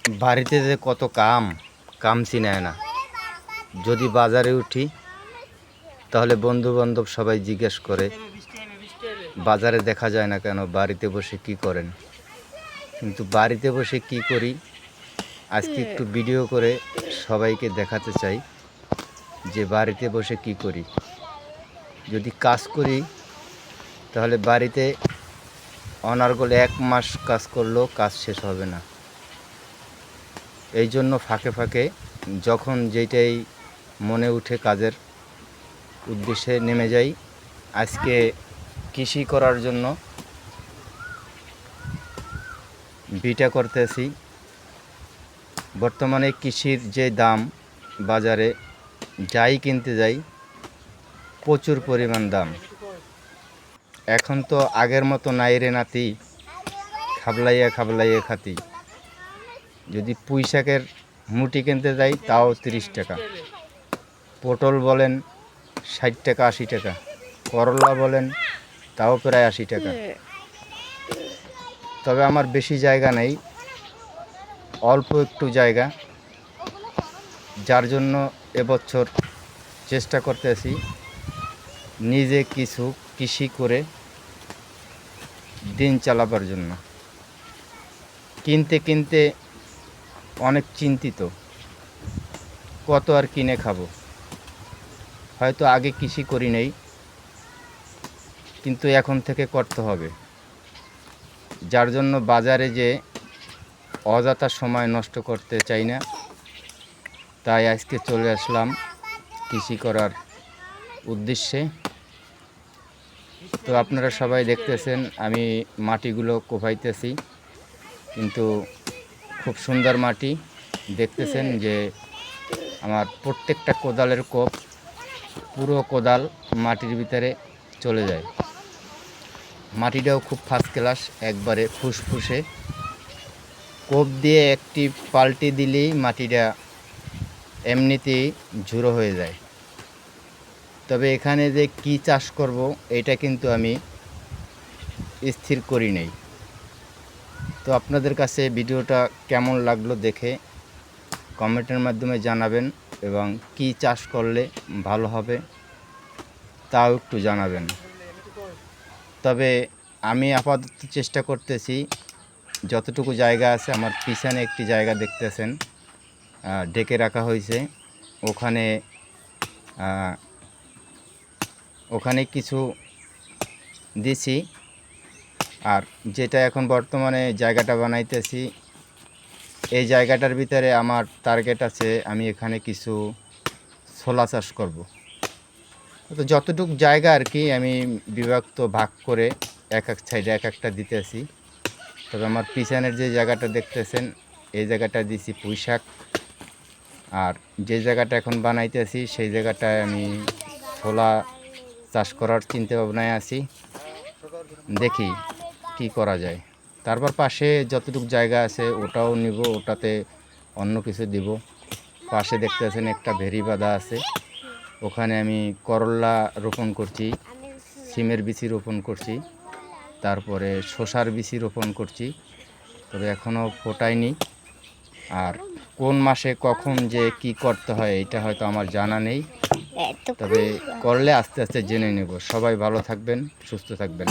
বাড়িতে যে কত কাম কাম চিনায় না। যদি বাজারে উঠি তাহলে বন্ধু বান্ধব সবাই জিজ্ঞেস করে বাজারে দেখা যায় না কেন, বাড়িতে বসে কি করেন। কিন্তু বাড়িতে বসে কি করি আজকে একটু ভিডিও করে সবাইকে দেখাতে চাই যে বাড়িতে বসে কি করি। যদি কাজ করি তাহলে বাড়িতে অনার্গল 1 মাস কাজ করলেও কাজ শেষ হবে না। এই জন্য ফাঁকে ফাঁকে যখন যেটাই মনে উঠে কাজের উদ্দেশ্যে নেমে যাই। আজকে কৃষি করার জন্য বিটা করতেছি। বর্তমানে কৃষির যে দাম, বাজারে যাই কিনতে যাই প্রচুর পরিমাণ দাম। এখন তো আগের মতো নাই রে নাতি, খাবলাইয়া খাবলাইয়া খাতি। যদি পুঁই শাকের মুঠি কিনতে যাই তাও 30 টাকা, পটল বলেন 60 টাকা 80 টাকা, করলা বলেন তাও প্রায় 80 টাকা। তবে আমার বেশি জায়গা নেই, অল্প একটু জায়গা, যার জন্য এবছর চেষ্টা করতেছি নিজে কিছু কৃষি করে দিন চালাবার জন্য। কিনতে কিনতে অনেক চিন্তিত, কত আর কিনে খাবো। হয়তো আগে কৃষি করি নেই, কিন্তু এখন থেকে করতে হবে। যার জন্য বাজারে যে অযথা সময় নষ্ট করতে চাই না, তাই আজকে চলে আসলাম কৃষি করার উদ্দেশ্যে। তো আপনারা সবাই দেখতেছেন আমি মাটিগুলো কোপাইতেছি, কিন্তু খুব সুন্দর মাটি। দেখতেছেন যে আমার প্রত্যেকটা কোদালের কোপ, পুরো কোদাল মাটির ভিতরে চলে যায়। মাটিটাও খুব ফার্স্ট ক্লাস, একবারে ফুসফুসে। কোপ দিয়ে একটি পাল্টি দিলেই মাটিটা এমনিতেই ঝুড়ো হয়ে যায়। তবে এখানে যে কি চাষ করব এটা কিন্তু আমি স্থির করি নাই। তো আপনাদের কাছে ভিডিওটা কেমন লাগলো দেখে কমেন্টের মাধ্যমে জানাবেন, এবং কি চাষ করলে ভালো হবে তাও একটু জানাবেন। তবে আমি আপাতত চেষ্টা করতেছি যতটুকু জায়গা আছে, আমার পিছনে একটি জায়গা দেখতেছেন ঢেকে রাখা হয়েছে, ওখানে কিছু দিছি। আর যেটা এখন বর্তমানে জায়গাটা বানাইতেছি, এই জায়গাটার ভিতরে আমার টার্গেট আছে আমি এখানে কিছু ছোলা চাষ করব। তো যতটুকু জায়গা আর কি আমি বিভক্ত ভাগ করে এক এক সাইডে এক একটা দিতেছি। তবে আমার পিছনের যে জায়গাটা দেখতেছেন এই জায়গাটা দিছি পুঁই শাক, আর যে জায়গাটা এখন বানাইতেছি সেই জায়গাটায় আমি ছোলা চাষ করার চিন্তা ভাবনায় আছি। দেখি কি করা যায়। তারপর পাশে যতটুকু জায়গা আছে ওটাও নিব, ওটাতে অন্য কিছু দিব। পাশে দেখতেছেন একটা ভেরি বাঁধা আছে, ওখানে আমি করলা রোপণ করছি, সিমের বিচি রোপণ করছি, তারপরে শসার বিচি রোপণ করছি। তবে এখনও ফোটায়নি। আর কোন মাসে কখন যে কি করতে হয় এটা হয়তো আমার জানা নেই, তবে করলে আস্তে আস্তে জেনে নেব। সবাই ভালো থাকবেন, সুস্থ থাকবেন।